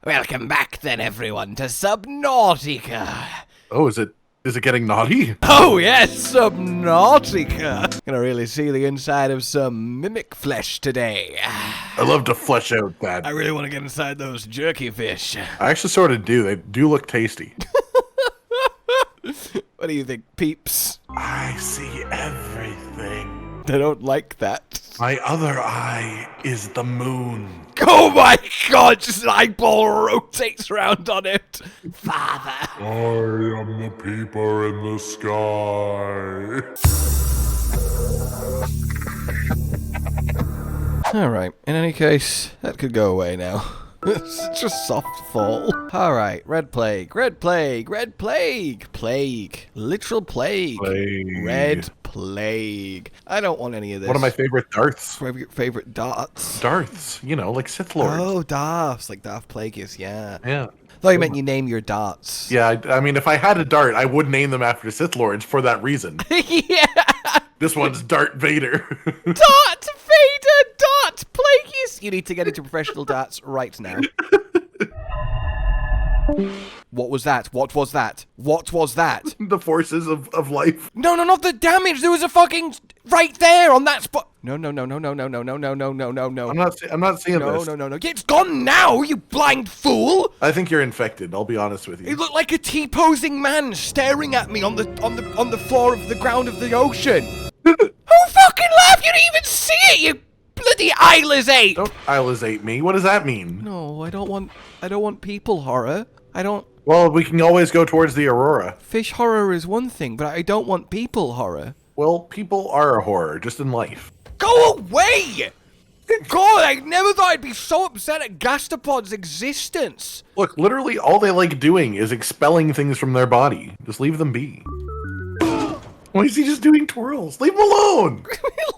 Welcome back then, everyone, to Subnautica. Oh, is it getting naughty? Oh yes, Subnautica. Gonna really see the inside of some mimic flesh today. I love to flesh out that. I really want to get inside those jerky fish. I actually sort of do. They do look tasty. What do you think, peeps? I see everything. They don't like that. My other eye is the moon. Oh my god, just an eyeball rotates around on it. Father. I am the peeper in the sky. Alright, in any case, that could go away now. It's such a soft fall. Alright, red plague, red plague, red plague, plague, literal plague, red plague. I don't want any of this. One of my favorite darts. Favorite darts. Darts, you know, like Sith Lords. Oh, Darths, like Darth Plagueis, yeah. Yeah. Thought you meant you name your darts. Yeah, I mean, if I had a dart, I would name them after Sith Lords for that reason. Yeah. This one's Dart Vader. Dart Vader, Dart Plagueis. You need to get into professional darts right now. What was that? What was that? What was that? The forces of life. No, not the damage. There was a fucking right there on that spot. No. I'm not seeing this. No. It's gone now, you blind fool. I think you're infected. I'll be honest with you. You look like a T-posing man staring at me on the floor of the ground of the ocean. Who fucking laughed? You didn't even see it, you bloody eyeless ape. Don't eyeless me. What does that mean? No, I don't want people horror. I don't. Well, we can always go towards the Aurora. Fish horror is one thing, but I don't want people horror. Well, people are a horror, just in life. Go away! God, I never thought I'd be so upset at gastropod's existence. Look, literally all they like doing is expelling things from their body. Just leave them be. Why is he just doing twirls? Leave him alone!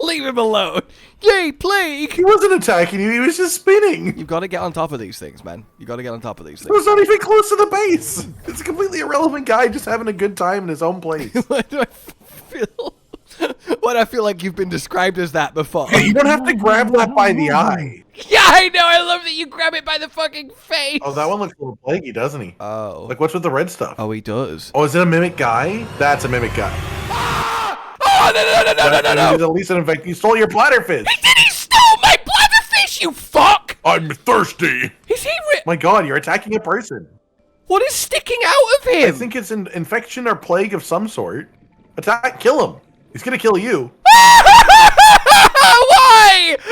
Leave him alone. Yay, plague! He wasn't attacking you, he was just spinning. You've got to get on top of these things, man. You got to get on top of these He things. was not even close to the base. It's a completely irrelevant guy just having a good time in his own place. Why do I feel... Why do I feel like you've been described as that before? Hey, you don't have to grab that by the eye. Yeah, I know. I love that you grab it by the fucking face. Oh, that one looks a little plaguey, doesn't he? Oh. Like, what's with the red stuff? Oh, he does. Oh, is it a mimic guy? That's a mimic guy. Oh, no. He's at least an infect. You stole your bladderfish. He stole my bladderfish, you fuck! I'm thirsty. Is he My god, you're attacking a person. What is sticking out of him? I think it's an infection or plague of some sort. Kill him. He's gonna kill you. Why?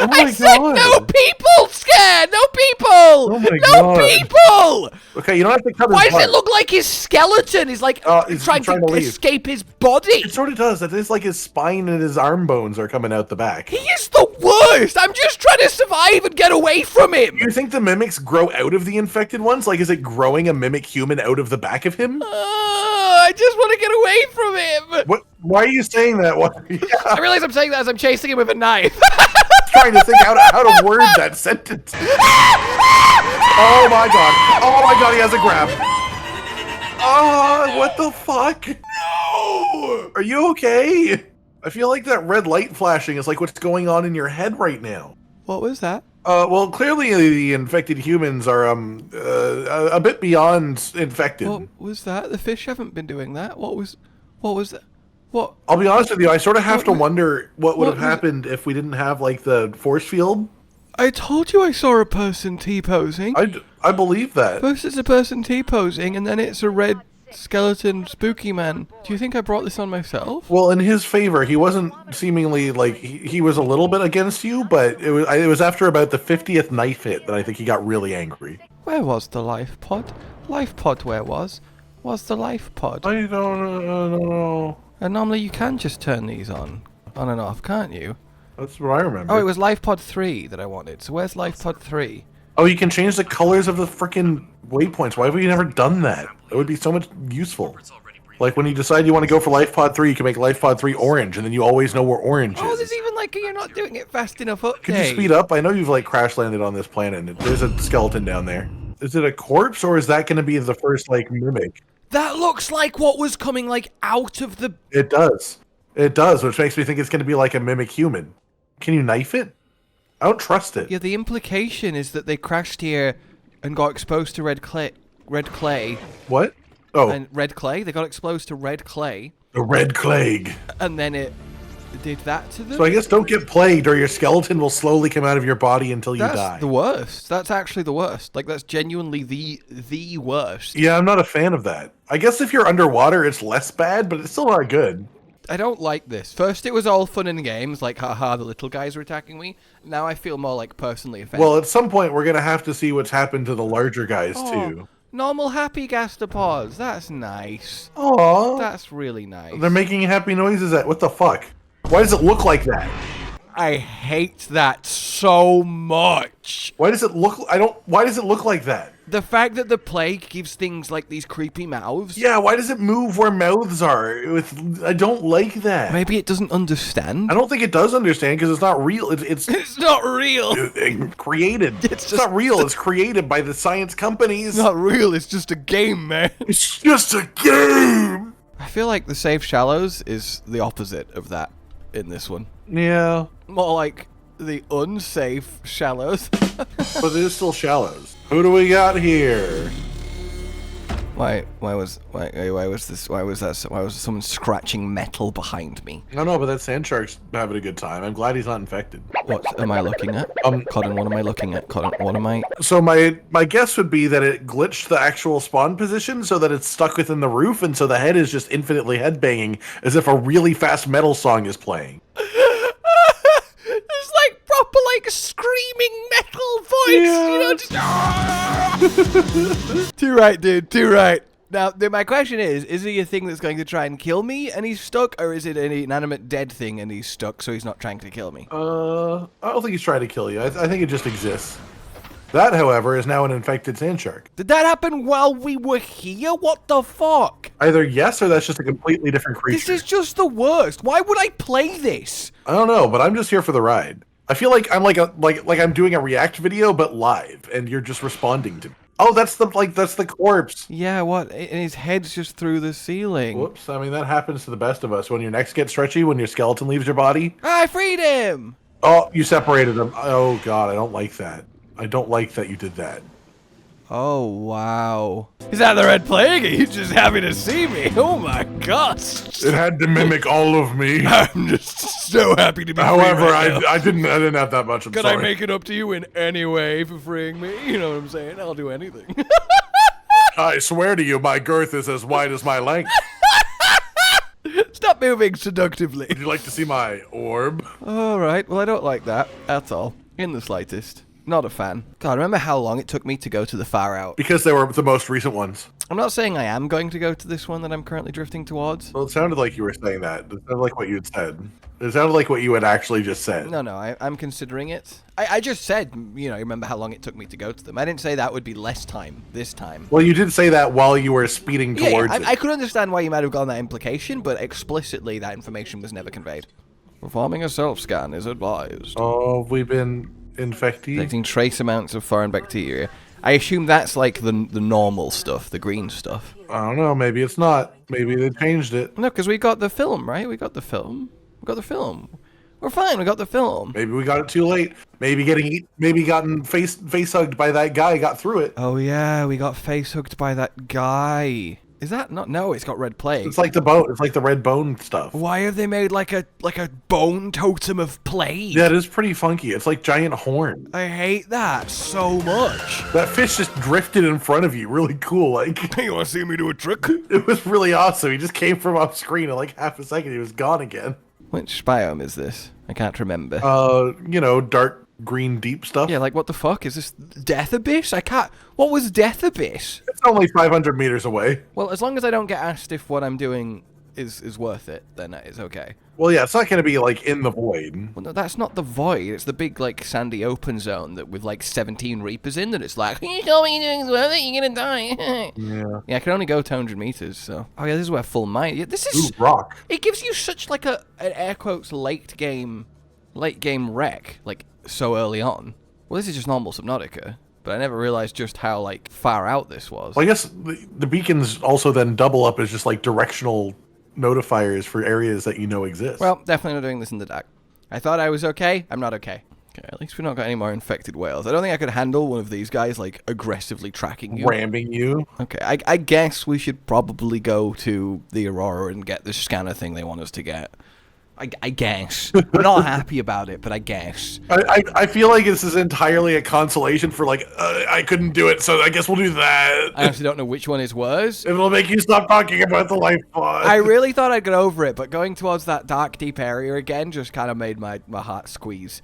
Oh my I said God. no people scared. No people. Oh my no God. people. Okay, you don't have to cut his Why does butt. it look like his skeleton is like He's trying to leave. escape his body? It sort of does. It is like his spine and his arm bones are coming out the back. He is the worst. I'm just trying to survive and get away from him. You think the mimics grow out of the infected ones? Like, is it growing a mimic human out of the back of him? I just want to get away from him. What? Why are you saying that? What? Yeah. I realize I'm saying that as I'm chasing him with a knife. Trying to think how to word that sentence. Oh my god. Oh my god, he has a grab. Oh, what the fuck? No! Are you okay? I feel like that red light flashing is like what's going on in your head right now. What was that? Well, clearly the infected humans are a bit beyond infected. What was that? The fish haven't been doing that. What was that? What? I'll be honest with you, I sort of have to wonder what would what have happened if we didn't have, like, the force field. I told you I saw a person T-posing. I believe that. First it's a person T-posing, and then it's a red skeleton spooky man. Do you think I brought this on myself? Well, in his favor, he wasn't seemingly, like, he was a little bit against you, but it was after about the 50th knife hit that I think he got really angry. Where was the life pod? Life pod where was? Was the life pod? I don't know. And normally you can just turn these on and off, can't you? That's what I remember. Oh, it was life pod 3 that I wanted. So where's life pod 3? Oh, you can change the colors of the freaking waypoints. Why have we never done that? It would be so much useful. Like when you decide you want to go for life pod 3, you can make life pod 3 orange, and then you always know where orange Oh, is. there's even like you're not doing it fast enough update. Could you speed up? I know you've like crash landed on this planet, and there's a skeleton down there. Is it a corpse, or is that going to be the first like mimic? That looks like what was coming like out of the... It does. It does, which makes me think it's going to be like a mimic human. Can you knife it? I don't trust it. Yeah, the implication is that they crashed here and got exposed to red clay. What? Oh. And red clay? They got exposed to red clay. The red plague. And then it did that to them? So I guess don't get plagued or your skeleton will slowly come out of your body until you die. That's the worst. That's actually the worst. Like, that's genuinely the worst. Yeah, I'm not a fan of that. I guess if you're underwater, it's less bad, but it's still not good. I don't like this. First, it was all fun and games, like, haha, the little guys are attacking me. Now I feel more, like, personally offended. Well, at some point, we're going to have to see what's happened to the larger guys, too. Normal happy gastropods. That's nice. Aww. That's really nice. They're making happy noises at... What the fuck? Why does it look like that? I hate that so much. Why does it look... Why does it look like that? The fact that the plague gives things like these creepy mouths. Yeah, why does it move where mouths are? I don't like that. Maybe it doesn't understand. I don't think it does understand because it's not real. It's not real. Created. It's not real. It's created by the science companies. It's not real. It's just a game, man. It's just a game. I feel like the safe shallows is the opposite of that in this one. Yeah. More like the unsafe shallows. But it is still shallows. Who do we got here? Why was someone scratching metal behind me? I don't know, but that sand shark's having a good time. I'm glad he's not infected. What am I looking at? Cotton, what am I looking at? Cotton, what am I? So my guess would be that it glitched the actual spawn position so that it's stuck within the roof, and so the head is just infinitely headbanging as if a really fast metal song is playing. It's like proper, like, screaming metal voice, yeah. you know, just... Too right, dude, too right. Now, my question is he a thing that's going to try and kill me and he's stuck, or is it an inanimate dead thing and he's stuck so he's not trying to kill me? I don't think he's trying to kill you. I think it just exists. That, however, is now an infected sand shark. Did that happen while we were here? What the fuck? Either yes, or that's just a completely different creature. This is just the worst. Why would I play this? I don't know, but I'm just here for the ride. I feel like I'm like I'm doing a react video, but live, and you're just responding to me. Oh, that's the corpse. Yeah, what? And his head's just through the ceiling. Whoops. I mean, that happens to the best of us. When your necks get stretchy, when your skeleton leaves your body. I freed him! Oh, you separated him. Oh, God, I don't like that. I don't like that you did that. Oh, wow. Is that the Red Plague? Are you just happy to see me? Oh, my God. It had to mimic all of me. I'm just so happy to be However, free right now. I didn't have that much. Can I make it up to you in any way for freeing me? You know what I'm saying? I'll do anything. I swear to you, my girth is as wide as my length. Stop moving seductively. Would you like to see my orb? All right. Well, I don't like that at all. In the slightest. Not a fan. God, remember how long it took me to go to the far out? Because they were the most recent ones. I'm not saying I am going to go to this one that I'm currently drifting towards. Well, it sounded like you were saying that. It sounded like what you had said. It sounded like what you had actually just said. No, I'm considering it. I just said, you know, remember how long it took me to go to them. I didn't say that would be less time this time. Well, you did say that while you were speeding towards it. I could understand why you might have gotten that implication, but explicitly that information was never conveyed. Performing a self-scan is advised. Oh, we've been infected. Detecting trace amounts of foreign bacteria. I assume that's like the normal stuff, the green stuff. I don't know, maybe it's not. Maybe they changed it. No, because we got the film, right? We got the film. We're fine, we got the film. Maybe we got it too late. Maybe gotten face hugged by that guy got through it. Oh yeah, we got face hooked by that guy. Is that not? No, it's got red plague. It's like the bone. It's like the red bone stuff. Why have they made like a bone totem of plague? Yeah, it is pretty funky. It's like giant horn. I hate that so much. That fish just drifted in front of you. Really cool. Like, you want to see me do a trick? It was really awesome. He just came from off screen in like half a second. He was gone again. Which biome is this? I can't remember. You know, dark green deep stuff. Yeah, like what the fuck? Is this Death Abyss? I can't... What was Death Abyss? It's only 500 meters away. Well, as long as I don't get asked if what I'm doing is worth it, then that is okay. Well, yeah, it's not going to be, like, in the void. Well, no, that's not the void. It's the big, like, sandy open zone that with, like, 17 Reapers in that it's like, you tell me you're doing is worth it, you're gonna die. Yeah, I can only go 200 meters, so... Oh, yeah, this is where full mine... Yeah, this is... Ooh, rock. It gives you such, like, an air quotes late game wreck, like, so early on. Well, this is just normal Subnautica, but I never realized just how, like, far out this was. Well, I guess the beacons also then double up as just, like, directional notifiers for areas that you know exist. Well, definitely not doing this in the dark. I thought I was okay. I'm not okay. Okay, at least we've not got any more infected whales. I don't think I could handle one of these guys, like, aggressively tracking you. Ramming you. Okay, I guess we should probably go to the Aurora and get the scanner thing they want us to get. I guess. I'm not happy about it, but I guess. I feel like this is entirely a consolation for, like, I couldn't do it, so I guess we'll do that. I actually don't know which one is worse. It'll make you stop talking about the life pod. I really thought I'd get over it, but going towards that dark, deep area again just kind of made my heart squeeze.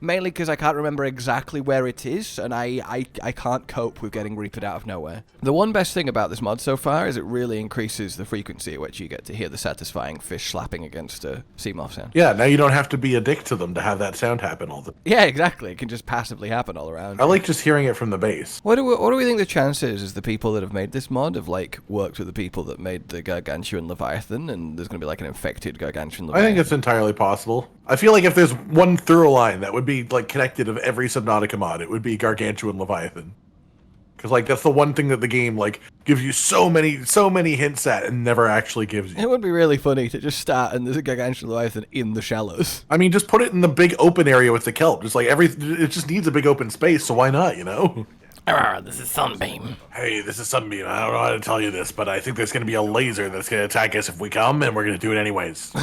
Mainly because I can't remember exactly where it is, and I can't cope with getting reapered out of nowhere. The one best thing about this mod so far is it really increases the frequency at which you get to hear the satisfying fish slapping against a seamoth sound. Yeah, now you don't have to be a dick to them to have that sound happen all the time. Yeah, exactly. It can just passively happen all around. I like just hearing it from the base. What do we think the chances is the people that have made this mod have, like, worked with the people that made the Gargantuan Leviathan, and there's going to be, like, an infected Gargantuan Leviathan? I think it's entirely possible. I feel like if there's one through line that would be, like, connected of every Subnautica mod, it would be Gargantuan Leviathan. Because, like, that's the one thing that the game, like, gives you so many hints at and never actually gives you. It would be really funny to just start and there's a Gargantuan Leviathan in the shallows. I mean, just put it in the big open area with the kelp. Just like it just needs a big open space, so why not, you know? This is Sunbeam. Hey, this is Sunbeam. I don't know how to tell you this, but I think there's going to be a laser that's going to attack us if we come, and we're going to do it anyways.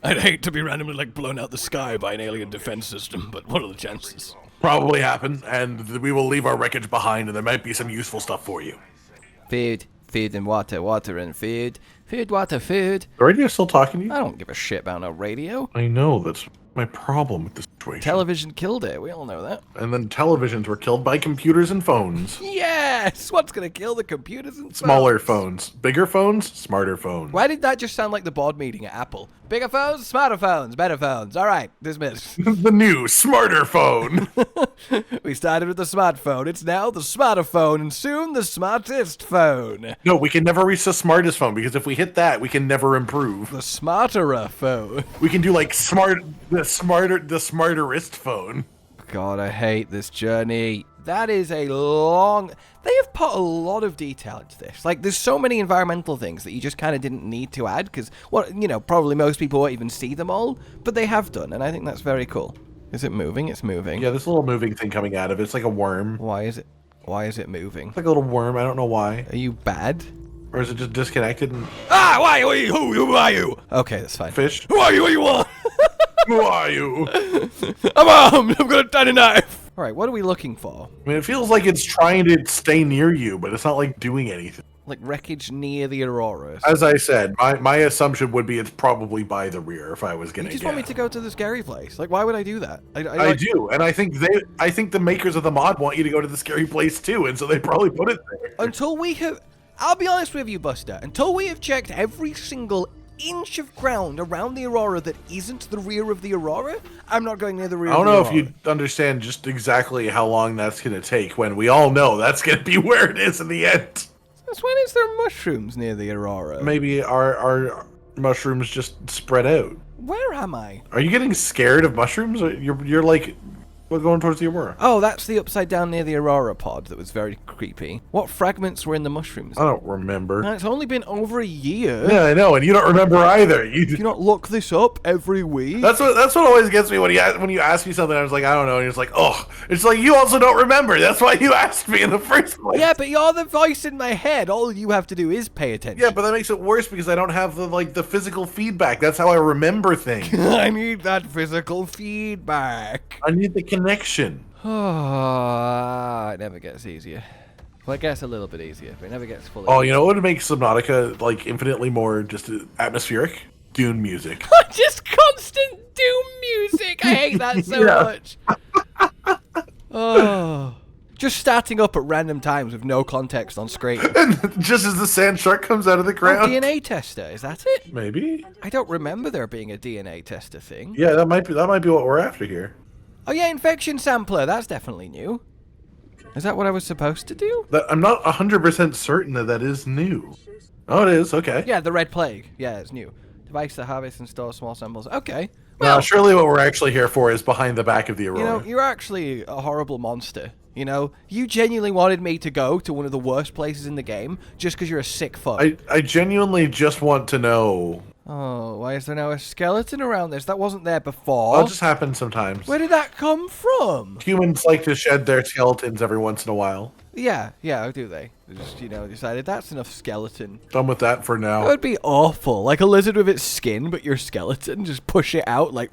I'd hate to be randomly, like, blown out the sky by an alien defense system, but what are the chances? Probably happen, and we will leave our wreckage behind, and there might be some useful stuff for you. Food and water, water and food. Food, water, food. The radio's still talking to you? I don't give a shit about no radio. I know, that's my problem with the situation. Television killed it, we all know that. And then televisions were killed by computers and phones. Yes! What's gonna kill the computers and phones? Smaller phones. Bigger phones, smarter phones. Why did that just sound like the board meeting at Apple? Bigger phones, smarter phones, better phones. Alright, dismissed. The new, smarter phone. We started with the smartphone, it's now the smarter phone, and soon the smartest phone. No, we can never reach the smartest phone, because if we hit that, we can never improve. The smarterer phone. We can do, like, the smarterest phone. God, I hate this journey. That is a long... They have put a lot of detail into this. Like, there's so many environmental things that you just kind of didn't need to add, because, well, you know, probably most people won't even see them all, but they have done, and I think that's very cool. Is it moving? It's moving. Yeah, this little moving thing coming out of it, it's like a worm. Why is it moving? It's like a little worm, I don't know why. Are you bad? Or is it just disconnected and... Ah, why? Who are you? Okay, that's fine. Fish? Who are you? What do you want? Who are you? I'm armed. I'm gonna tie a knife. Alright, what are we looking for? I mean, it feels like it's trying to stay near you, but it's not, like, doing anything. Like wreckage near the Aurora. As I said, my assumption would be it's probably by the rear if I was gonna You just guess. want me to go to the scary place? Like, why would I do that? I do, and I think the makers of the mod want you to go to the scary place too, and so they probably put it there. Until we have... I'll be honest with you, Buster. Until we have checked every single inch of ground around the Aurora that isn't the rear of the Aurora, I'm not going near the rear I of don't the know Aurora. if you understand just exactly how long that's going to take when we all know that's going to be where it is in the end. Since when is there mushrooms near the Aurora? Maybe our mushrooms just spread out. Where am I? Are you getting scared of mushrooms? Or you're like... We're going towards the Aurora. Oh, that's the upside down near the Aurora pod that was very creepy. What fragments were in the mushrooms? I don't remember. It's only been over a year. Yeah, I know, and you don't remember either. Do you not look this up every week? That's what always gets me when you ask me something. I was like, I don't know, and it's like, oh, it's like you also don't remember. That's why you asked me in the first place. Yeah, but you're the voice in my head. All you have to do is pay attention. Yeah, but that makes it worse because I don't have the physical feedback. That's how I remember things. I need that physical feedback. I need the connection. Oh, it never gets easier. Well, it gets a little bit easier, but it never gets fully. Oh, you know what would make Subnautica like infinitely more just atmospheric? Dune music. Just constant doom music. I hate that so much. Oh, just starting up at random times with no context on screen. And just as the sand shark comes out of the ground. DNA tester, is that it? Maybe. I don't remember there being a DNA tester thing. Yeah, that might be what we're after here. Oh yeah, infection sampler. That's definitely new. Is that what I was supposed to do? I'm not 100% certain that is new. Oh, it is. Okay. Yeah, the red plague. Yeah, it's new. Device that harvests and stores small samples. Okay. Well, Now, surely what we're actually here for is behind the back of the Aurora. you know, you're actually a horrible monster. You know, you genuinely wanted me to go to one of the worst places in the game just because you're a sick fuck. I genuinely just want to know Oh, why is there now a skeleton around this? That wasn't there before. That just happens sometimes. Where did that come from? Humans like to shed their skeletons every once in a while. Yeah, do they? They just, decided that's enough skeleton. Done with that for That now. would be awful. Like a lizard with its skin, but your skeleton. Just push it out like,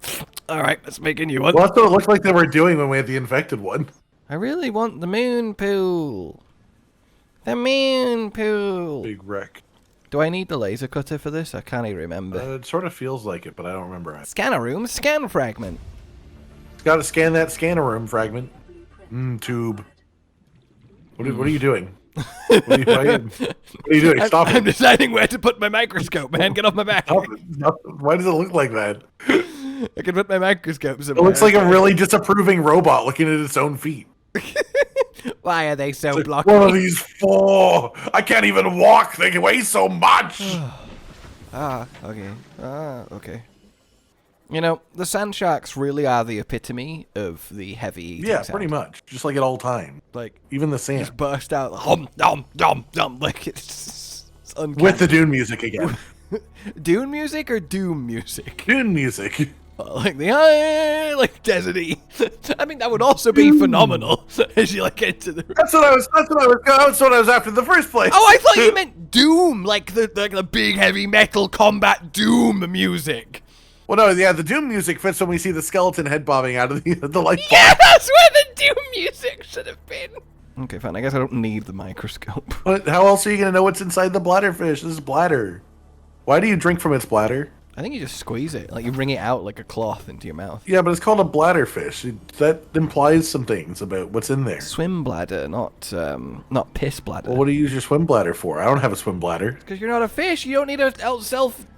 all right, let's make a new one. Well, that's what it looked like they were doing when we had the infected one. I really want the moon pool. The moon pool. Big wreck. Do I need the laser cutter for this? I can't even remember. It sort of feels like it, but I don't remember it. Scanner room, scan fragment. Got to scan that scanner room fragment. Tube. What are you doing? What are you doing? Stop I'm it. deciding where to put my microscope, man. Get off my back. Stop it. Stop it. Why does it look like that? I can put my microscope It somewhere. looks like a really disapproving robot looking at its own feet. Why are they so blocky? One of these four. I can't even walk. They weigh so much. Okay. The sand sharks really are the epitome of the heavy eating Yeah, sound. pretty much. Just like at all time. Like, Even the sand. just burst out, hum, dum, dum, dum, like it's uncanny. With the Dune music again. Dune music or Doom music? Dune music. Like the deserty. I mean, that would also be phenomenal as you like into the. That's what I was after in the first place. Oh, I thought you meant Doom, like the big heavy metal combat Doom music. Well, no, yeah, the Doom music fits when we see the skeleton head bobbing out of the light bulb. Yeah, that's where the Doom music should have been. Okay, fine. I guess I don't need the microscope. But how else are you going to know what's inside the bladderfish? This is bladder. Why do you drink from its bladder? I think you just squeeze it, like you wring it out like a cloth into your mouth. Yeah, but it's called a bladderfish. That implies some things about what's in there. Swim bladder, not piss bladder. Well, what do you use your swim bladder for? I don't have a swim bladder. Because you're not a fish. You don't need a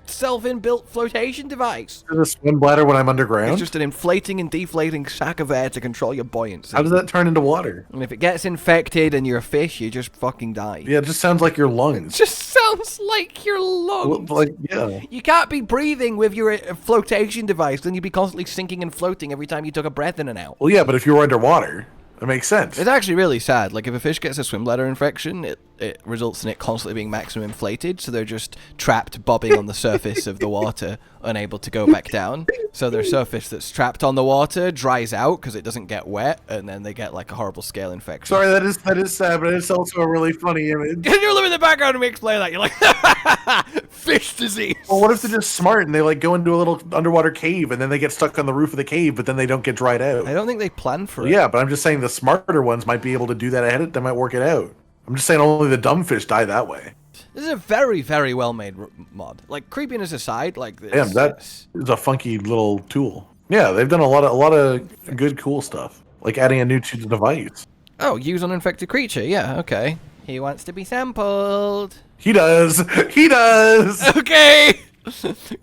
self-inbuilt flotation device. Is a swim bladder when I'm underground? It's just an inflating and deflating sack of air to control your buoyancy. How does that turn into water? And if it gets infected and you're a fish, you just fucking die. Yeah, it just sounds like your lungs. Just sounds like your lungs. Well, like, yeah. You can't be breathing with your flotation device, then you'd be constantly sinking and floating every time you took a breath in and out. Well, yeah, but if you were underwater, that makes sense. It's actually really sad. Like, if a fish gets a swim bladder infection, it results in it constantly being maximum inflated, so they're just trapped bobbing on the surface of the water, unable to go back down. So their surface that's trapped on the water dries out because it doesn't get wet, and then they get, like, a horrible scale infection. Sorry, that is sad, but it's also a really funny image. Can you live in the background and we explain that? You're like, fish disease. Well, what if they're just smart and they, like, go into a little underwater cave, and then they get stuck on the roof of the cave, but then they don't get dried out? I don't think they plan for it. Yeah, but I'm just saying the smarter ones might be able to do that ahead of. They might work it out. I'm just saying only the dumb fish die that way. This is a very, very well-made mod. Like, creepiness aside, like this. Damn, that is a funky little tool. Yeah, they've done a lot of good, cool stuff, like adding a new device. Oh, use uninfected creature. Yeah, okay. He wants to be sampled. He does. He does. Okay.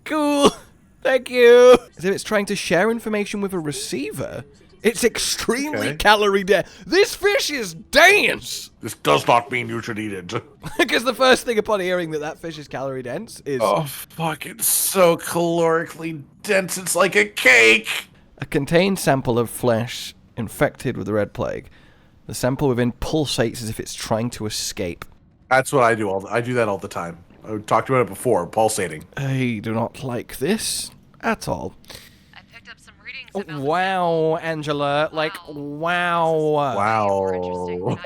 Cool. Thank you. As if it's trying to share information with a receiver. It's extremely calorie dense. This fish is dense. This does not mean you should eat it. Because the first thing upon hearing that fish is calorie dense is... Oh, fuck, it's so calorically dense, it's like a cake! A contained sample of flesh infected with the red plague. The sample within pulsates as if it's trying to escape. That's what I do. I do that all the time. I talked about it before, pulsating. I do not like this at all. I picked up some readings about Wow, Angela. Like, wow. Wow.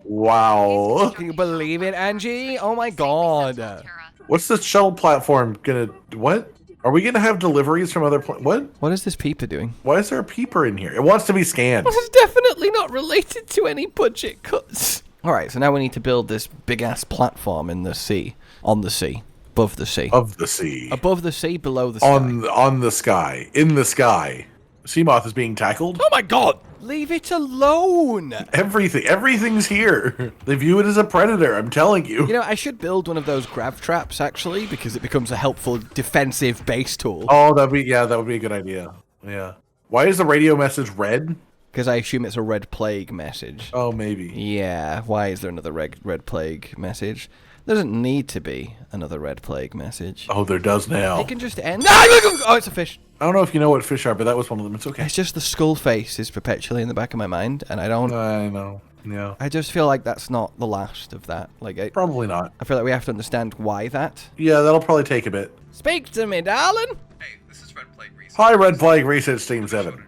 Wow. Can you believe it, Angie? Oh my god. What's the shuttle platform gonna... What? Are we gonna have deliveries from other... What? What is this peeper doing? Why is there a peeper in here? It wants to be scanned. This is definitely not related to any budget cuts. Alright, so now we need to build this big-ass platform in the sea. On the sea. Above the sea. Of the sea. Above the sea, below the sky. On the sky. In the sky. Seamoth is being tackled. Oh my god. Leave it alone! Everything's here. They view it as a predator, I'm telling you. You know, I should build one of those grab traps, actually, because it becomes a helpful defensive base tool. Oh, that would be a good idea. Yeah. Why is the radio message red? Because I assume it's a red plague message. Oh, maybe. Yeah, why is there another red plague message? There doesn't need to be another red plague message. Oh, there does now. It can just end. Oh, it's a fish. I don't know if you know what fish are, but that was one of them. It's okay. It's just the skull face is perpetually in the back of my mind, and I don't... I know. Yeah. I just feel like that's not the last of that. Like, Probably not. I feel like we have to understand why that. Yeah, that'll probably take a bit. Speak to me, darling. Hey, this is Red Plague Research. Hi, Red Plague Research Team 7.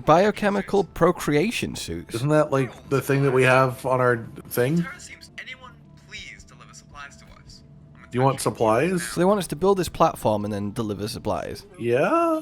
Biochemical procreation suits. Isn't that like the thing that we have on our thing? Seems anyone please deliver supplies to us. Do you want supplies? So they want us to build this platform and then deliver supplies. Yeah?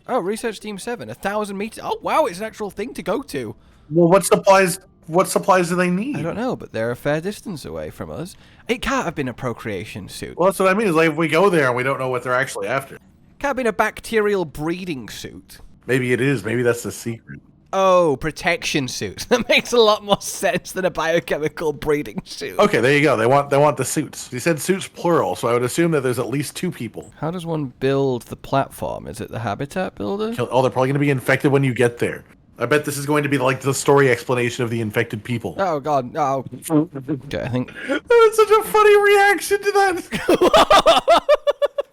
Oh, Research Team 7, 1,000 meters. Oh, wow, it's an actual thing to go to. Well, what supplies do they need? I don't know, but they're a fair distance away from us. It can't have been a procreation suit. Well, that's what I mean. Is like if we go there and we don't know what they're actually after. Can't have been a bacterial breeding suit. Maybe it is. Maybe that's the secret. Oh, protection suits. That makes a lot more sense than a biochemical breeding suit. Okay, there you go. They want the suits. He said suits plural, so I would assume that there's at least 2 people. How does one build the platform? Is it the habitat builder? Oh, they're probably going to be infected when you get there. I bet this is going to be like the story explanation of the infected people. Oh, God, no. Okay, I think... That was such a funny reaction to that.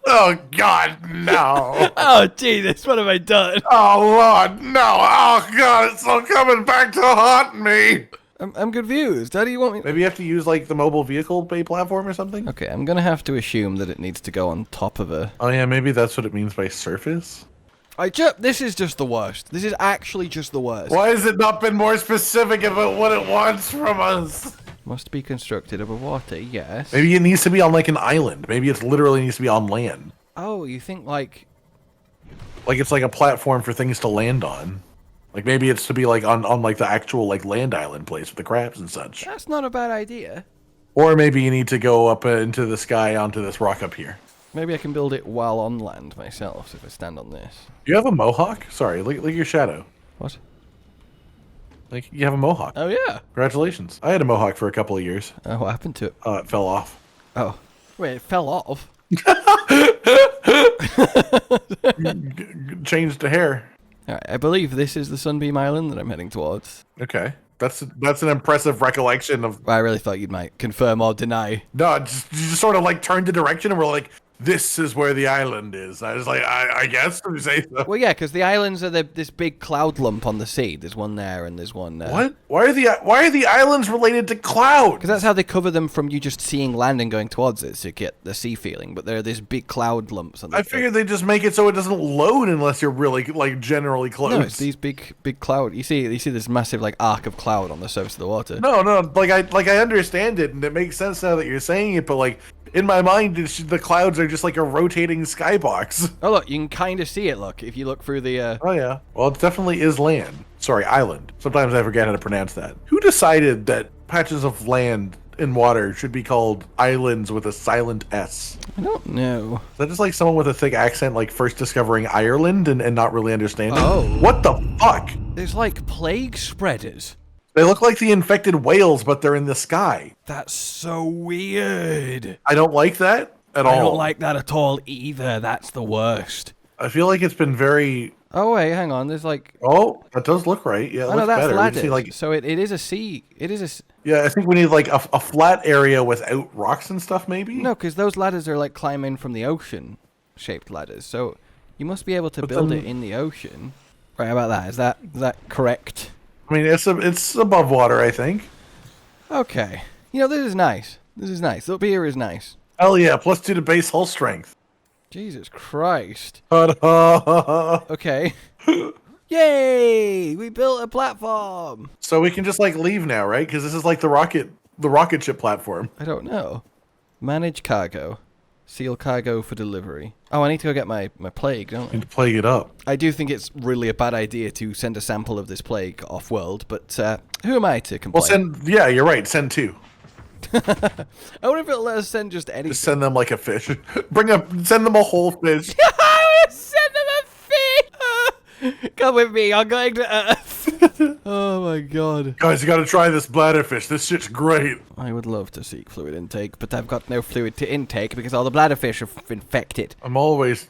Oh, God, no. Oh, Jesus, what have I done? Oh, Lord, no. Oh, God, it's all coming back to haunt me. I'm confused. How do you want me... Maybe you have to use, like, the mobile vehicle pay platform or something? Okay, I'm gonna have to assume that it needs to go on top of a... Oh, yeah, maybe that's what it means by surface. This is just the worst. This is actually just the worst. Why has it not been more specific about what it wants from us? Must be constructed over water, yes. Maybe it needs to be on, like, an island. Maybe it literally needs to be on land. Oh, you think, like... Like, it's like a platform for things to land on. Like, maybe it's to be, like, on like, the actual, like, land island place with the crabs and such. That's not a bad idea. Or maybe you need to go up into the sky onto this rock up here. Maybe I can build it while on land myself, so if I stand on this. You have a mohawk? Sorry, look at your shadow. What? Like, you have a mohawk. Oh, yeah. Congratulations. I had a mohawk for a couple of years. Oh, what happened to it? It fell off. Oh. Wait, it fell off? Changed to hair. Alright, I believe this is the Sunbeam Island that I'm heading towards. Okay. That's an impressive recollection of... I really thought you might confirm or deny. No, you just sort of, like, turned the direction and we're like, this is where the island is. I was like, I guess, if you say so. Well, yeah, because the islands are this big cloud lump on the sea. There's one there and there's one there. What? Why are the islands related to clouds? Because that's how they cover them from you just seeing land and going towards it, so you get the sea feeling. But there are these big cloud lumps on the I figured they just make it so it doesn't load unless you're really, like, generally close. No, it's these big cloud. You see this massive, like, arc of cloud on the surface of the water. No, like I understand it, and it makes sense now that you're saying it, but, like, in my mind, the clouds are just like a rotating skybox. Oh, look, you can kind of see it, look, if you look through the... Oh, yeah. Well, it definitely is land. Sorry, island. Sometimes I forget how to pronounce that. Who decided that patches of land in water should be called islands with a silent S? I don't know. Is that just like someone with a thick accent, like first discovering Ireland and not really understanding? Oh. What the fuck? There's, like, plague spreaders. They look like the infected whales, but they're in the sky. That's so weird. I don't like that at all. I don't like that at all either. That's the worst. I feel like it's been very... Oh, wait, hang on. There's, like... Oh, that does look right. Yeah, it Oh, looks no, that's better. We ladders. see, like... So it is a sea. It is a... Yeah, I think we need like a flat area without rocks and stuff, maybe? No, because those ladders are like climbing from the ocean-shaped ladders. So you must be able to build it in the ocean. Right, how about that? Is that correct? I mean, it's above water, I think. Okay. You know, this is nice. This is nice. Up here is nice. Hell yeah, +2 to base hull strength. Jesus Christ. So Okay. Yay! We built a platform. we can just like leave now, right? Because this is like the rocket ship platform. I don't know. Manage cargo. Seal cargo for delivery. Oh, I need to go get my plague, don't I? Need to plague it up. I do think it's really a bad idea to send a sample of this plague off-world, but who am I to complain? Well, yeah, you're right. Send 2. I wonder if it'll let us send just anything. Just send them like a fish. Send them a whole fish. Send them a fish! Come with me, I'm going to Earth. Oh my god. Guys, you gotta try this bladderfish. This shit's great. I would love to seek fluid intake, but I've got no fluid to intake because all the bladderfish are infected. I'm always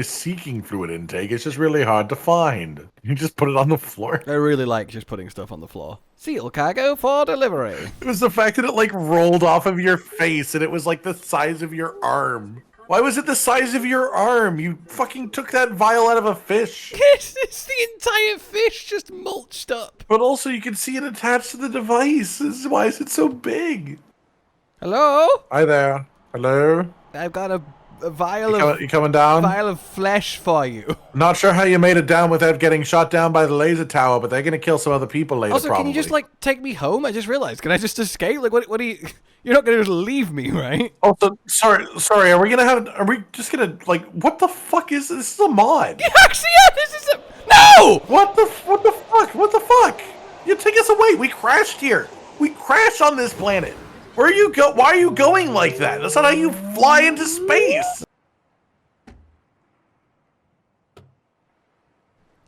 seeking fluid intake. It's just really hard to find. You just put it on the floor. I really like just putting stuff on the floor. Seal cargo for delivery. It was the fact that it like rolled off of your face and it was like the size of your arm. Why was it the size of your arm? You fucking took that vial out of a fish. It's the entire fish just mulched up. But also you can see it attached to the device. Why is it so big? Hello? Hi there. Hello? I've got a vial You coming down? vial of flesh for you. Not sure how you made it down without getting shot down by the laser tower, but they're gonna kill some other people later, Also, probably. can you just, like, take me home? I just realized. Can I just escape? Like, what do you... You're not gonna just leave me, right? Also, sorry, are we just gonna, like, what the fuck is this? This is a mod. Actually, yeah, this is a... No! What the fuck? You take us away. We crashed here. We crashed on this planet. Where are you why are you going like that? That's not how you fly into space.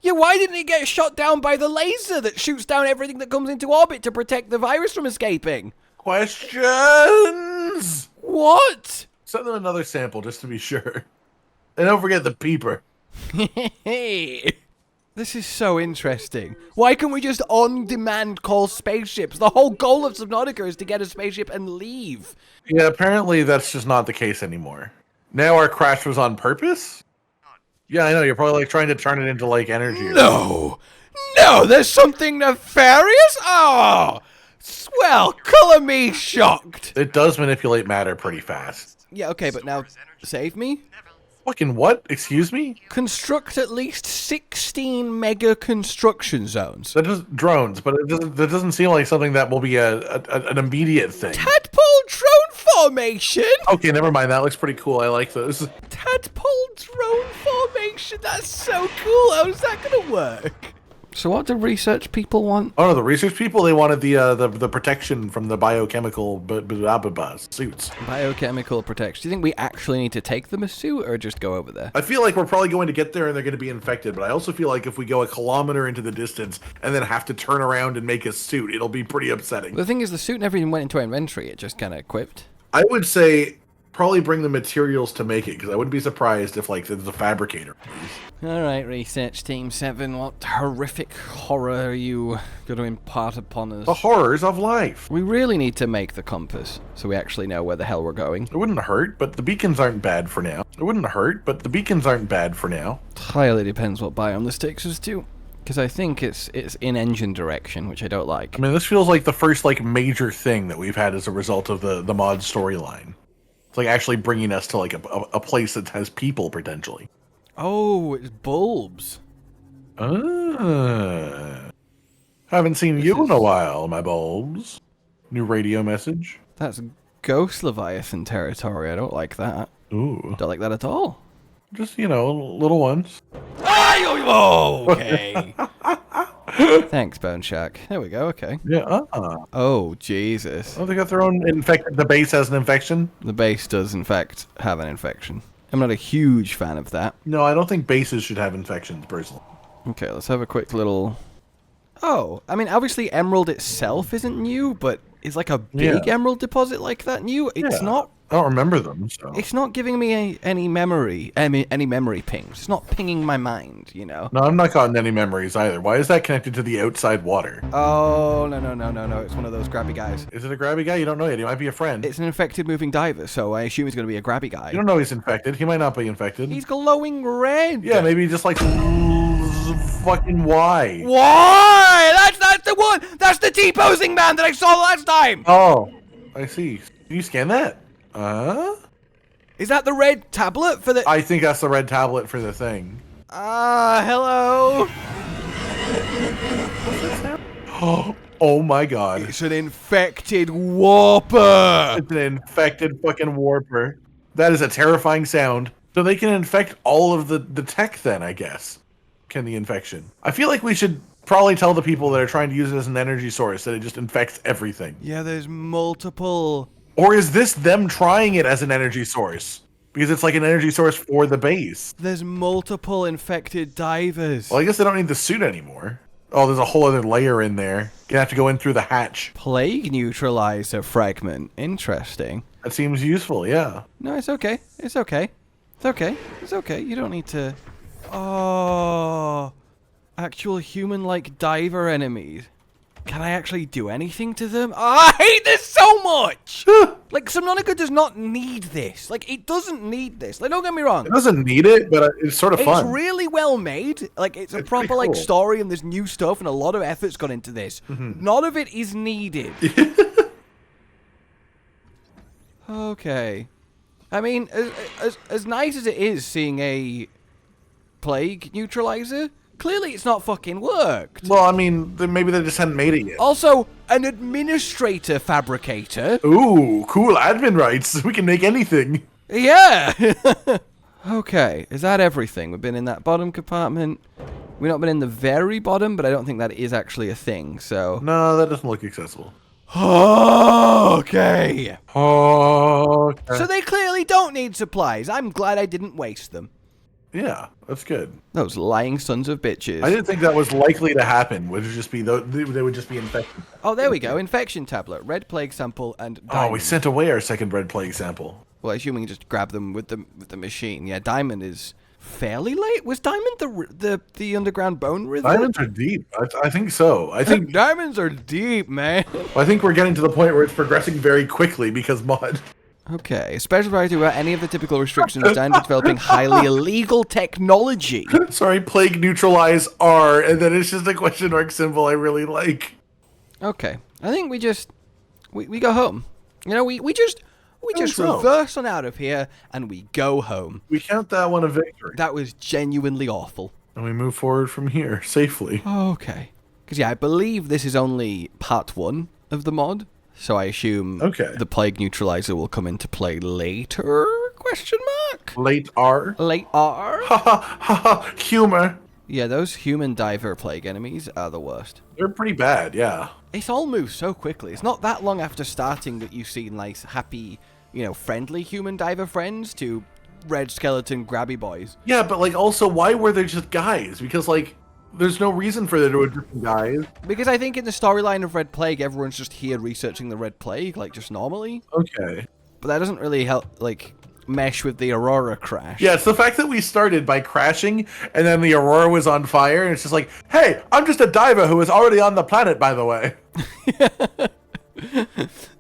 Yeah, why didn't he get shot down by the laser that shoots down everything that comes into orbit to protect the virus from escaping? Questions? What? Send them another sample just to be sure. And don't forget the peeper. Hey, this is so interesting. Why can't we just on-demand call spaceships? The whole goal of Subnautica is to get a spaceship and leave. Yeah, apparently that's just not the case anymore. Now our crash was on purpose? Yeah, I know, you're probably like trying to turn it into like energy. No, there's something nefarious? Oh, well, color me shocked. It does manipulate matter pretty fast. Yeah, okay, but now save me. Fucking what? Excuse me? Construct at least 16 mega construction zones. That is drones, but that doesn't seem like something that will be an immediate thing. Tadpole drone formation? Okay, never mind. That looks pretty cool. I like those. Tadpole drone formation? That's so cool. How's that gonna work? So what do research people want? Oh no, the research people, they wanted the protection from the biochemical suits. Biochemical protection. Do you think we actually need to take them a suit or just go over there? I feel like we're probably going to get there and they're going to be infected, but I also feel like if we go a kilometer into the distance and then have to turn around and make a suit, it'll be pretty upsetting. The thing is, the suit never even went into our inventory. It just kind of equipped. I would say probably bring the materials to make it, because I wouldn't be surprised if like there's a fabricator. All right, Research Team 7, what horrific horror are you going to impart upon us? The horrors of life. We really need to make the compass, so we actually know where the hell we're going. It wouldn't hurt, but the beacons aren't bad for now. Highly depends what biome this takes us to, because I think it's in engine direction, which I don't like. I mean, this feels like the first like major thing that we've had as a result of the mod storyline. It's like actually bringing us to like a place that has people potentially. Oh, it's bulbs. Haven't seen you in a while, my bulbs. New radio message. That's ghost leviathan territory. I don't like that. Ooh. Don't like that at all. Just, you know, little ones. Okay. Thanks, Bone Shack. There we go, okay. Yeah, Oh, Jesus. Oh, they got their own infected. The base has an infection? The base does, in fact, have an infection. I'm not a huge fan of that. No, I don't think bases should have infections, personally. Okay, let's have a quick little... Oh, I mean, obviously Emerald itself isn't new, but is like a big emerald deposit like that new? It's not... I don't remember them, so... It's not giving me any memory pings. It's not pinging my mind, you know? No, I'm not gotten any memories either. Why is that connected to the outside water? Oh, no. It's one of those grabby guys. Is it a grabby guy? You don't know yet. He might be a friend. It's an infected moving diver, so I assume he's going to be a grabby guy. You don't know he's infected. He might not be infected. He's glowing red. Yeah, maybe just like... fucking why? Why? That's the one! That's the T-posing man that I saw last time! Oh, I see. Can you scan that? Is that the red tablet for the... I think that's the red tablet for the thing. Hello? Oh my god. It's an infected warper! It's an infected fucking warper. That is a terrifying sound. So they can infect all of the tech then, I guess. Can the infection. I feel like we should probably tell the people that are trying to use it as an energy source that it just infects everything. Yeah, there's multiple... Or is this them trying it as an energy source? Because it's like an energy source for the base. There's multiple infected divers. Well, I guess they don't need the suit anymore. Oh, there's a whole other layer in there. You're gonna have to go in through the hatch. Plague neutralizer fragment. Interesting. That seems useful, yeah. No, it's okay. It's okay. It's okay. It's okay. You don't need to... Oh... Actual human-like diver enemies. Can I actually do anything to them? Oh, I hate this so much! Like, Subnautica does not need this. Like, it doesn't need this. Like, don't get me wrong. It doesn't need it, but it's sort of fun. It's really well made. Like, it's a proper, pretty like, cool. story, and there's new stuff, and a lot of effort's gone into this. None of it is needed. Okay. I mean, as nice as it is seeing a plague neutralizer, clearly it's not fucking worked. Well, I mean, maybe they just hadn't made it yet. Also, an administrator fabricator. Ooh, cool admin rights. We can make anything. Yeah. Okay, is that everything? We've been in that bottom compartment. We've not been in the very bottom, but I don't think that is actually a thing, so... No, that doesn't look accessible. Okay. Okay. So they clearly don't need supplies. I'm glad I didn't waste them. Yeah, that's good. Those lying sons of bitches. I didn't think that was likely to happen. Would it just be they would just be infected? Oh, there we go. Infection tablet, red plague sample, and diamond. Oh, we sent away our second red plague sample. Well, I assume we can just grab them with the machine. Yeah, diamond is fairly late. Was diamond the underground bone rhythm? Diamonds are deep. I think so. I think diamonds are deep, man. I think we're getting to the point where it's progressing very quickly because mod. Okay, special priority without any of the typical restrictions down to developing highly illegal technology. Sorry, plague neutralize R, and then it's just a question mark symbol I really like. Okay, I think we just we go home. You know, we just so. reverse on out of here and we go home. We count that one a victory. That was genuinely awful. And we move forward from here safely. Okay, because yeah, I believe this is only part 1 of the mod. So I assume the plague neutralizer will come into play later? Question mark? Late R. Late R? Ha ha ha ha. Humor. Yeah, those human diver plague enemies are the worst. They're pretty bad, yeah. It all moves so quickly. It's not that long after starting that you see nice, happy, you know, friendly human diver friends to red skeleton grabby boys. Yeah, but like also why were they just guys? Because like there's no reason for there to be guys. Because I think in the storyline of Red Plague, everyone's just here researching the Red Plague, like, just normally. Okay. But that doesn't really help, like, mesh with the Aurora crash. Yeah, it's the fact that we started by crashing, and then the Aurora was on fire, and it's just like, hey, I'm just a diver who was already on the planet, by the way.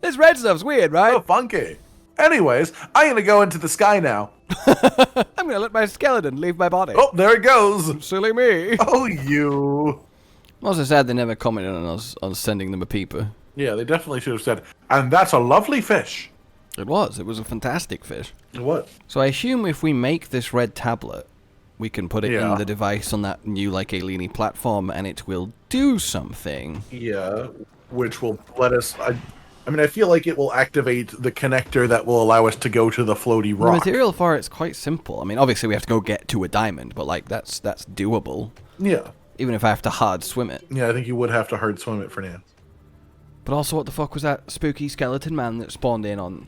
This red stuff's weird, right? So funky. Anyways, I'm gonna go into the sky now. I'm gonna let my skeleton leave my body. Oh, there it goes. Silly me. Oh, you. Also sad they never commented on us on sending them a peeper. Yeah, they definitely should have said, and that's a lovely fish. It was a fantastic fish. It was. So I assume if we make this red tablet, we can put it in the device on that new, like, alien-y platform, and it will do something. Yeah, which will let us... I mean, I feel like it will activate the connector that will allow us to go to the floaty rock. The material for it's quite simple. I mean, obviously we have to go get to a diamond, but, like, that's doable. Yeah. Even if I have to hard swim it. Yeah, I think you would have to hard swim it for now. But also, what the fuck was that spooky skeleton man that spawned in on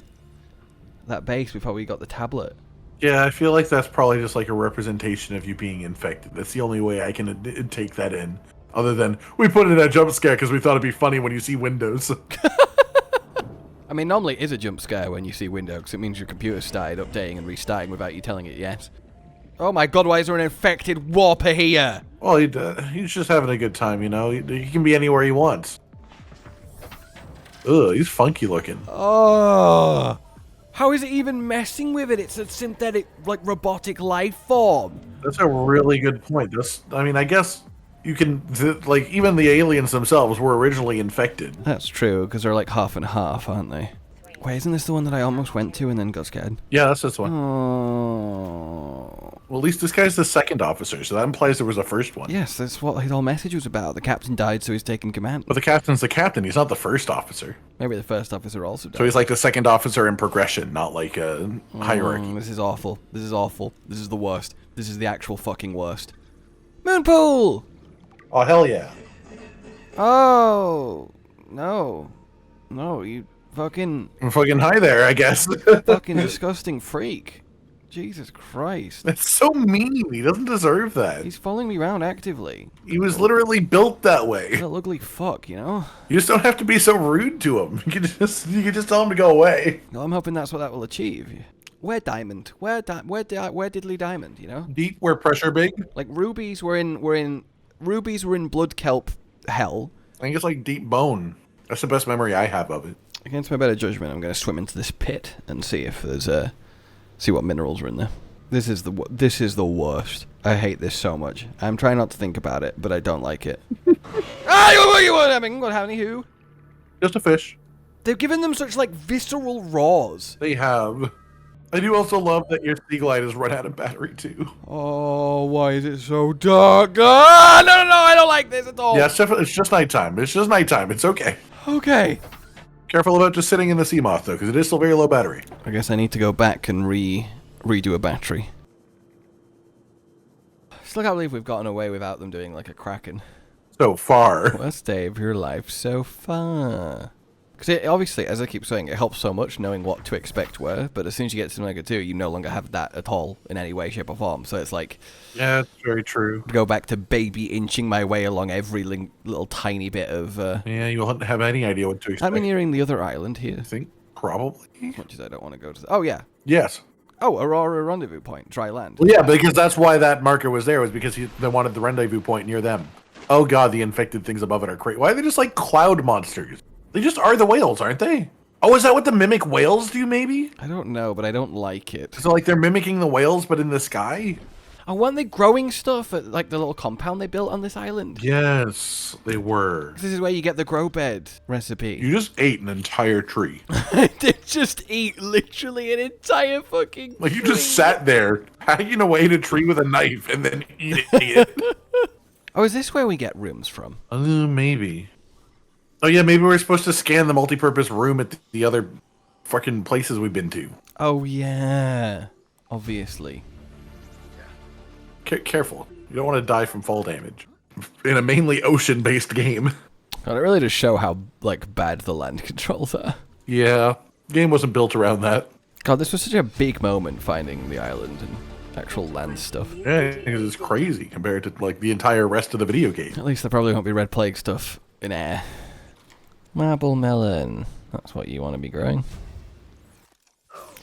that base before we got the tablet? Yeah, I feel like that's probably just like a representation of you being infected. That's the only way I can take that in. Other than, we put in a jump scare because we thought it'd be funny when you see windows. I mean, normally it is a jump scare when you see Windows, because it means your computer started updating and restarting without you telling it yet. Oh my god, why is there an infected warper here? Well, he's just having a good time, you know? He can be anywhere he wants. Ugh, he's funky looking. Oh, how is it even messing with it? It's a synthetic, like, robotic life form. That's a really good point. I mean, I guess you can, like, even the aliens themselves were originally infected. That's true, because they're like half and half, aren't they? Wait, isn't this the one that I almost went to and then got scared? Yeah, that's this one. Oh. Well, at least this guy's the second officer, so that implies there was a first one. Yes, that's what his whole message was about. The captain died, so he's taking command. But the captain's the captain. He's not the first officer. Maybe the first officer also died. So he's like the second officer in progression, not like a hierarchy. This is awful. This is awful. This is the worst. This is the actual fucking worst. Moonpool! Oh, hell yeah. Oh, no. No, you fucking... I'm fucking high there, I guess. fucking disgusting freak. Jesus Christ. That's so mean. He doesn't deserve that. He's following me around actively. He was literally built that way. He's a ugly fuck, you know? You just don't have to be so rude to him. You can just tell him to go away. Well, I'm hoping that's what that will achieve. Where diamond? Where diddly diamond, you know? Deep where pressure big? Like rubies were in blood kelp hell. I think it's like deep bone. That's the best memory I have of it. Against my better judgment, I'm going to swim into this pit and see if there's see what minerals are in there. This is the worst. I hate this so much. I'm trying not to think about it, but I don't like it. What happening? Who? Just a fish. They've given them such like visceral raws. They have. I do also love that your sea glide has run out of battery too. Oh, why is it so dark? Ah, no, I don't like this at all. Yeah, it's just nighttime. It's just nighttime. It's okay. Okay. Careful about just sitting in the sea moth though, because it is still very low battery. I guess I need to go back and redo a battery. Still can't believe we've gotten away without them doing like a kraken. So far. Worst day of your life so far. Because obviously, as I keep saying, it helps so much knowing what to expect where, but as soon as you get to Mega 2, you no longer have that at all in any way, shape, or form. So it's like... Yeah, that's very true. Go back to baby inching my way along every little tiny bit of... Yeah, you won't have any idea what to expect. I'm nearing the other island here. I think probably. As much as I don't want to go to... Oh, yeah. Yes. Oh, Aurora Rendezvous Point, dry land. Well, yeah, because that's why that marker was there, was because they wanted the rendezvous point near them. Oh god, the infected things above it are crazy. Why are they just like cloud monsters? They just are the whales, aren't they? Oh, is that what the mimic whales do, maybe? I don't know, but I don't like it. So, like, they're mimicking the whales, but in the sky? Oh, weren't they growing stuff at, like, the little compound they built on this island? Yes, they were. This is where you get the grow bed recipe. You just ate an entire tree. I did just eat literally an entire fucking Like, you tree. just sat there, hacking away at a tree with a knife, and then eat it. Oh, is this where we get rooms from? Maybe. Oh, yeah, maybe we're supposed to scan the multi-purpose room at the other fucking places we've been to. Oh, yeah. Obviously. Careful. You don't want to die from fall damage. In a mainly ocean-based game. God, it really does show how, like, bad the land controls are. Yeah. Game wasn't built around that. God, this was such a big moment finding the island and actual land stuff. Yeah, because it's crazy compared to, like, the entire rest of the video game. At least there probably won't be red plague stuff in air. Marble melon. That's what you want to be growing.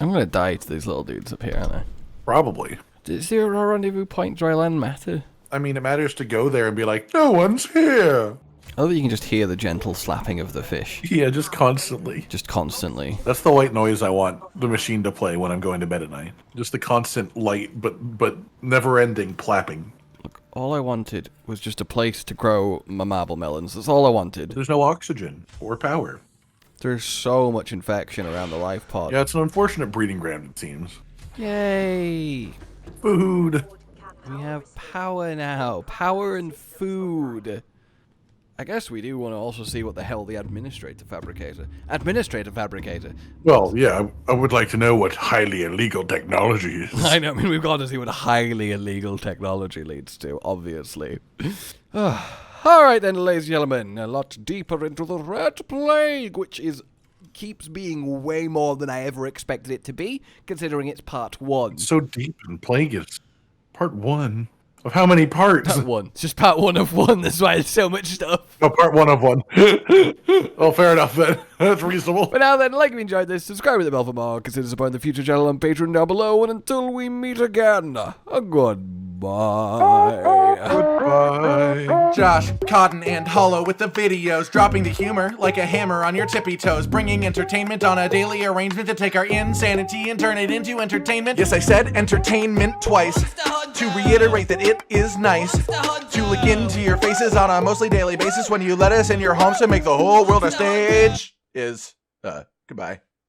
I'm going to die to these little dudes up here, aren't I? Probably. Does the rendezvous point dry land matter? I mean, it matters to go there and be like, no one's here. Oh, you can just hear the gentle slapping of the fish. Yeah, just constantly. Just constantly. That's the white noise I want the machine to play when I'm going to bed at night. Just the constant light, but never-ending plapping. Look, all I wanted was just a place to grow my marble melons. That's all I wanted. There's no oxygen or power. There's so much infection around the life pod. Yeah, it's an unfortunate breeding ground, it seems. Yay! Food. We have power now. Power and food. I guess we do want to also see what the hell the administrator fabricator. Well, yeah, I would like to know what highly illegal technology is. I know, I mean, we've got to see what highly illegal technology leads to, obviously. Alright then, ladies and gentlemen, a lot deeper into the Red Plague, which keeps being way more than I ever expected it to be, considering it's part 1. It's so deep, and Plague is part 1. Of how many parts? Part 1. It's just part 1 of 1, that's why there's so much stuff. Oh, part 1 of 1. Well, fair enough then. That's reasonable. But now then, like if you enjoyed this, subscribe with the bell for more, consider supporting the future channel on Patreon down below, and until we meet again, goodbye. Goodbye. Josh, Cotton, and Hollow with the videos, dropping the humor like a hammer on your tippy toes, bringing entertainment on a daily arrangement to take our insanity and turn it into entertainment. Yes, I said entertainment twice, to reiterate that it is nice to look into your faces on a mostly daily basis when you let us in your homes to make the whole world a stage. Goodbye.